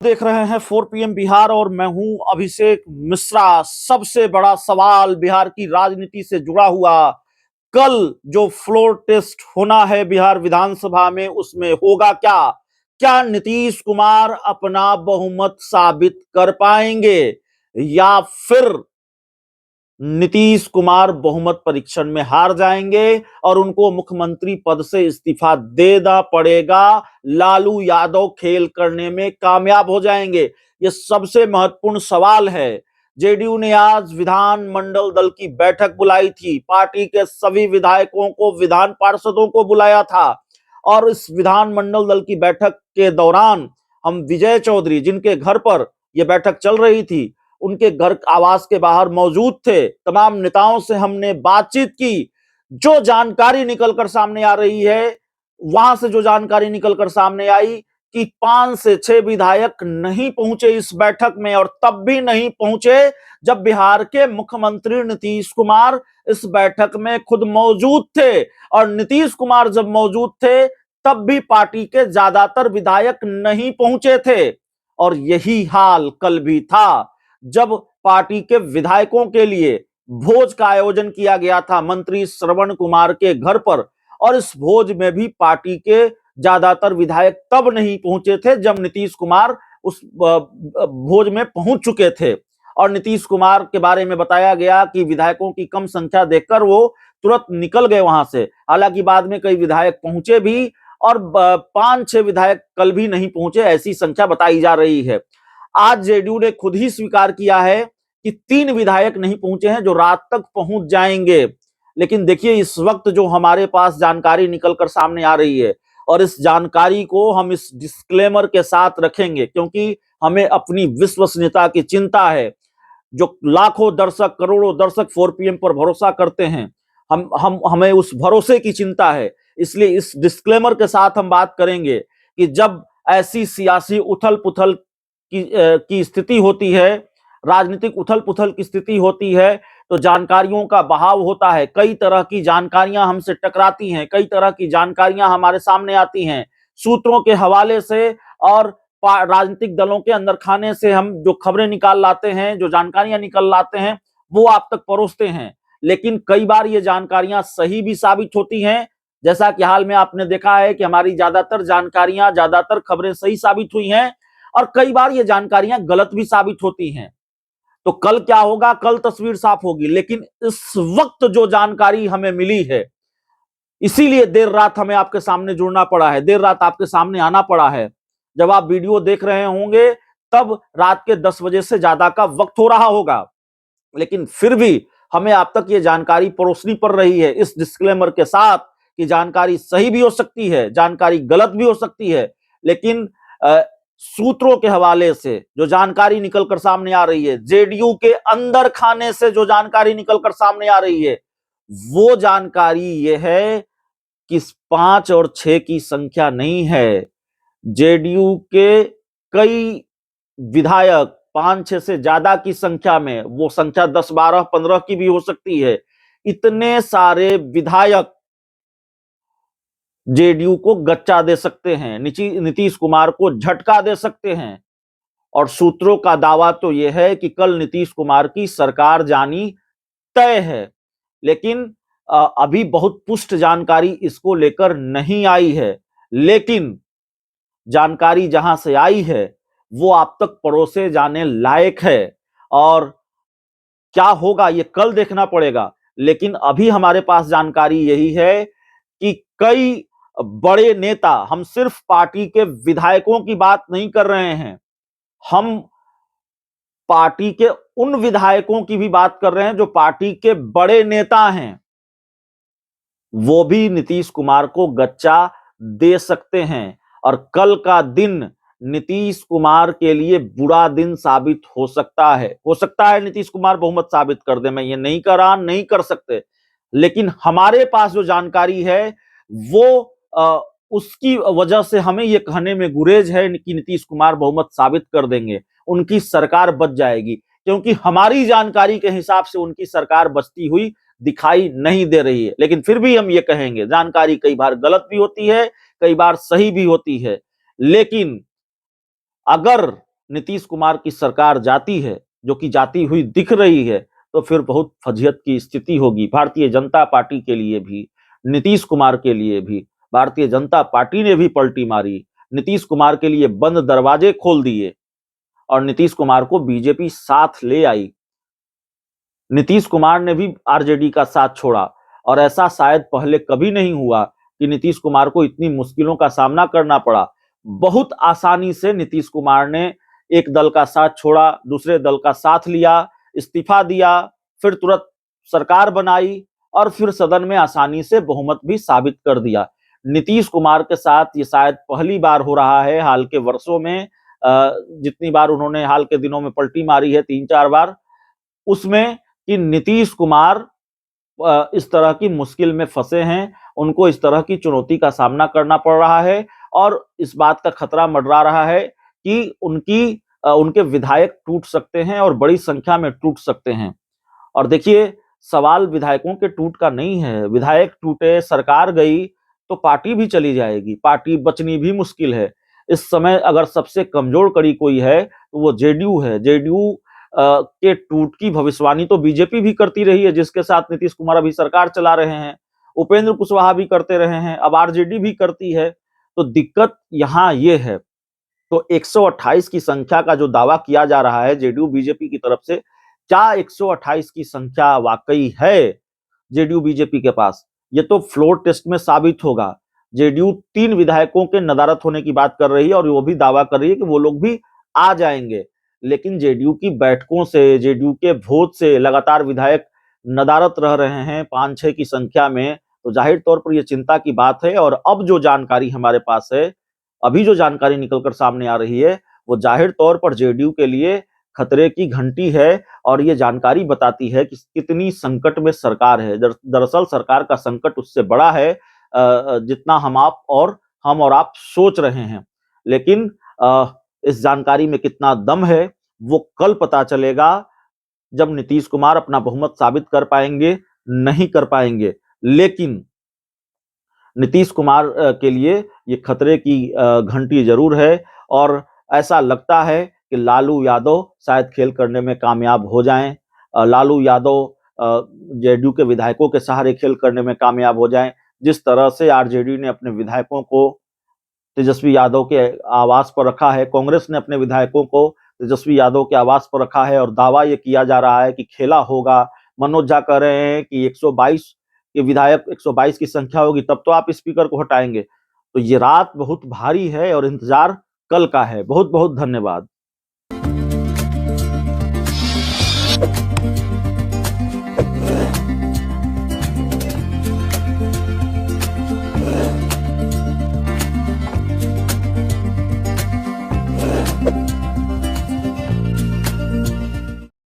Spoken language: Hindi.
देख रहे हैं 4 पीएम बिहार और मैं हूं अभिषेक मिश्रा। सबसे बड़ा सवाल बिहार की राजनीति से जुड़ा हुआ, कल जो फ्लोर टेस्ट होना है बिहार विधानसभा में, उसमें होगा क्या? क्या नीतीश कुमार अपना बहुमत साबित कर पाएंगे या फिर नीतीश कुमार बहुमत परीक्षण में हार जाएंगे और उनको मुख्यमंत्री पद से इस्तीफा देना पड़ेगा? लालू यादव खेल करने में कामयाब हो जाएंगे? ये सबसे महत्वपूर्ण सवाल है। जेडीयू ने आज विधानमंडल दल की बैठक बुलाई थी, पार्टी के सभी विधायकों को, विधान पार्षदों को बुलाया था और इस विधानमंडल दल की बैठक के दौरान हम विजय चौधरी, जिनके घर पर यह बैठक चल रही थी, उनके घर आवास के बाहर मौजूद थे। तमाम नेताओं से हमने बातचीत की। जो जानकारी निकलकर सामने आ रही है, वहां से जो जानकारी निकलकर सामने आई कि 5 से 6 विधायक नहीं पहुंचे इस बैठक में, और तब भी नहीं पहुंचे जब बिहार के मुख्यमंत्री नीतीश कुमार इस बैठक में खुद मौजूद थे। और नीतीश कुमार जब मौजूद थे तब भी पार्टी के ज्यादातर विधायक नहीं पहुंचे थे। और यही हाल कल भी था, जब पार्टी के विधायकों के लिए भोज का आयोजन किया गया था मंत्री श्रवण कुमार के घर पर, और इस भोज में भी पार्टी के ज्यादातर विधायक तब नहीं पहुंचे थे जब नीतीश कुमार उस भोज में पहुंच चुके थे। और नीतीश कुमार के बारे में बताया गया कि विधायकों की कम संख्या देखकर वो तुरंत निकल गए वहां से। हालांकि बाद में कई विधायक पहुंचे भी और 5-6 विधायक कल भी नहीं पहुंचे, ऐसी संख्या बताई जा रही है। आज जेडीयू ने खुद ही स्वीकार किया है कि 3 विधायक नहीं पहुंचे हैं जो रात तक पहुंच जाएंगे। लेकिन देखिए, इस वक्त जो हमारे पास जानकारी निकलकर सामने आ रही है, और इस जानकारी को हम इस डिस्क्लेमर के साथ रखेंगे क्योंकि हमें अपनी विश्वसनीयता की चिंता है। जो लाखों दर्शक, करोड़ों दर्शक 4 पीएम पर भरोसा करते हैं, हमें उस भरोसे की चिंता है। इसलिए इस डिस्क्लेमर के साथ हम बात करेंगे कि जब ऐसी सियासी उथल पुथल की स्थिति होती है, राजनीतिक उथल पुथल की स्थिति होती है, तो जानकारियों का बहाव होता है। कई तरह की जानकारियां हमसे टकराती हैं, कई तरह की जानकारियां हमारे सामने आती हैं। सूत्रों के हवाले से और राजनीतिक दलों के अंदर खाने से हम जो खबरें निकाल लाते हैं, जो जानकारियां निकल लाते हैं, वो आप तक परोसते हैं। लेकिन कई बार ये जानकारियां सही भी साबित होती हैं, जैसा कि हाल में आपने देखा है कि हमारी ज्यादातर जानकारियां, ज्यादातर खबरें सही साबित हुई हैं, और कई बार ये जानकारियां गलत भी साबित होती हैं। तो कल क्या होगा? कल तस्वीर साफ होगी। लेकिन इस वक्त जो जानकारी हमें मिली है, इसीलिए देर रात हमें आपके सामने जुड़ना पड़ा है, देर रात आपके सामने आना पड़ा है। जब आप वीडियो देख रहे होंगे तब रात के 10 बजे से ज्यादा का वक्त हो रहा होगा, लेकिन फिर भी हमें आप तक ये जानकारी परोसनी पड़ रही है इस डिस्क्लेमर के साथ कि जानकारी सही भी हो सकती है, जानकारी गलत भी हो सकती है। लेकिन सूत्रों के हवाले से जो जानकारी निकलकर सामने आ रही है, जेडीयू के अंदर खाने से जो जानकारी निकलकर सामने आ रही है, वो जानकारी ये है कि 5 और 6 की संख्या नहीं है। जेडीयू के कई विधायक, 5-6 से ज्यादा की संख्या में, वो संख्या 10, 12, 15 की भी हो सकती है, इतने सारे विधायक जेडीयू को गच्चा दे सकते हैं, नीतीश कुमार को झटका दे सकते हैं। और सूत्रों का दावा तो यह है कि कल नीतीश कुमार की सरकार जानी तय है। लेकिन अभी बहुत पुष्ट जानकारी इसको लेकर नहीं आई है। लेकिन जानकारी जहां से आई है वो आप तक परोसे जाने लायक है, और क्या होगा ये कल देखना पड़ेगा। लेकिन अभी हमारे पास जानकारी यही है कि कई बड़े नेता, हम सिर्फ पार्टी के विधायकों की बात नहीं कर रहे हैं, हम पार्टी के उन विधायकों की भी बात कर रहे हैं जो पार्टी के बड़े नेता हैं, वो भी नीतीश कुमार को गच्चा दे सकते हैं। और कल का दिन नीतीश कुमार के लिए बुरा दिन साबित हो सकता है। हो सकता है नीतीश कुमार बहुमत साबित कर दे, मैं ये नहीं कर रहा, नहीं कर सकते। लेकिन हमारे पास जो जानकारी है वो उसकी वजह से हमें ये कहने में गुरेज है कि नीतीश कुमार बहुमत साबित कर देंगे, उनकी सरकार बच जाएगी। क्योंकि हमारी जानकारी के हिसाब से उनकी सरकार बचती हुई दिखाई नहीं दे रही है। लेकिन फिर भी हम ये कहेंगे, जानकारी कई बार गलत भी होती है, कई बार सही भी होती है। लेकिन अगर नीतीश कुमार की सरकार जाती है, जो कि जाती हुई दिख रही है, तो फिर बहुत फजियत की स्थिति होगी भारतीय जनता पार्टी के लिए भी, नीतीश कुमार के लिए भी। भारतीय जनता पार्टी ने भी पलटी मारी, नीतीश कुमार के लिए बंद दरवाजे खोल दिए और नीतीश कुमार को बीजेपी साथ ले आई। नीतीश कुमार ने भी आरजेडी का साथ छोड़ा और ऐसा शायद पहले कभी नहीं हुआ कि नीतीश कुमार को इतनी मुश्किलों का सामना करना पड़ा। बहुत आसानी से नीतीश कुमार ने एक दल का साथ छोड़ा, दूसरे दल का साथ लिया, इस्तीफा दिया, फिर तुरंत सरकार बनाई और फिर सदन में आसानी से बहुमत भी साबित कर दिया। नीतीश कुमार के साथ ये शायद पहली बार हो रहा है हाल के वर्षों में, जितनी बार उन्होंने हाल के दिनों में पलटी मारी है 3-4 बार, उसमें कि नीतीश कुमार इस तरह की मुश्किल में फंसे हैं, उनको इस तरह की चुनौती का सामना करना पड़ रहा है और इस बात का खतरा मंडरा रहा है कि उनके विधायक टूट सकते हैं और बड़ी संख्या में टूट सकते हैं। और देखिए, सवाल विधायकों के टूट का नहीं है, विधायक टूटे, सरकार गई तो पार्टी भी चली जाएगी, पार्टी बचनी भी मुश्किल है। इस समय अगर सबसे कमजोर कड़ी कोई है तो वो जेडीयू है। जेडीयू के टूट की भविष्यवाणी तो बीजेपी भी करती रही है, जिसके साथ नीतीश कुमार अभी सरकार चला रहे हैं, उपेंद्र कुशवाहा भी करते रहे हैं, अब आरजेडी भी करती है। तो दिक्कत यहाँ ये है। तो 128 की संख्या का जो दावा किया जा रहा है जेडीयू बीजेपी की तरफ से, क्या 128 की संख्या वाकई है जेडीयू बीजेपी के पास? ये तो फ्लोर टेस्ट में साबित होगा। जेडीयू 3 विधायकों के नदारत होने की बात कर रही है और वो भी दावा कर रही है कि वो लोग भी आ जाएंगे, लेकिन जेडीयू की बैठकों से, जेडीयू के वोट से लगातार विधायक नदारत रह रहे हैं 5-6 की संख्या में, तो जाहिर तौर पर यह चिंता की बात है। और अब जो जानकारी हमारे पास है, अभी जो जानकारी निकलकर सामने आ रही है, वो जाहिर तौर पर जेडीयू के लिए खतरे की घंटी है और ये जानकारी बताती है कि कितनी संकट में सरकार है। दरअसल सरकार का संकट उससे बड़ा है जितना हम और आप सोच रहे हैं। लेकिन इस जानकारी में कितना दम है वो कल पता चलेगा, जब नीतीश कुमार अपना बहुमत साबित कर पाएंगे, नहीं कर पाएंगे। लेकिन नीतीश कुमार के लिए ये खतरे की घंटी जरूर है और ऐसा लगता है कि लालू यादव शायद खेल करने में कामयाब हो जाएं। लालू यादव जेडीयू के विधायकों के सहारे खेल करने में कामयाब हो जाएं। जिस तरह से आरजेडी ने अपने विधायकों को तेजस्वी यादव के आवास पर रखा है, कांग्रेस ने अपने विधायकों को तेजस्वी यादव के आवास पर रखा है और दावा ये किया जा रहा है कि खेला होगा। मनोज झा कह रहे हैं कि 122 के विधायक 122 की संख्या होगी तब तो आप स्पीकर को हटाएंगे। तो ये रात बहुत भारी है और इंतजार कल का है। बहुत बहुत धन्यवाद।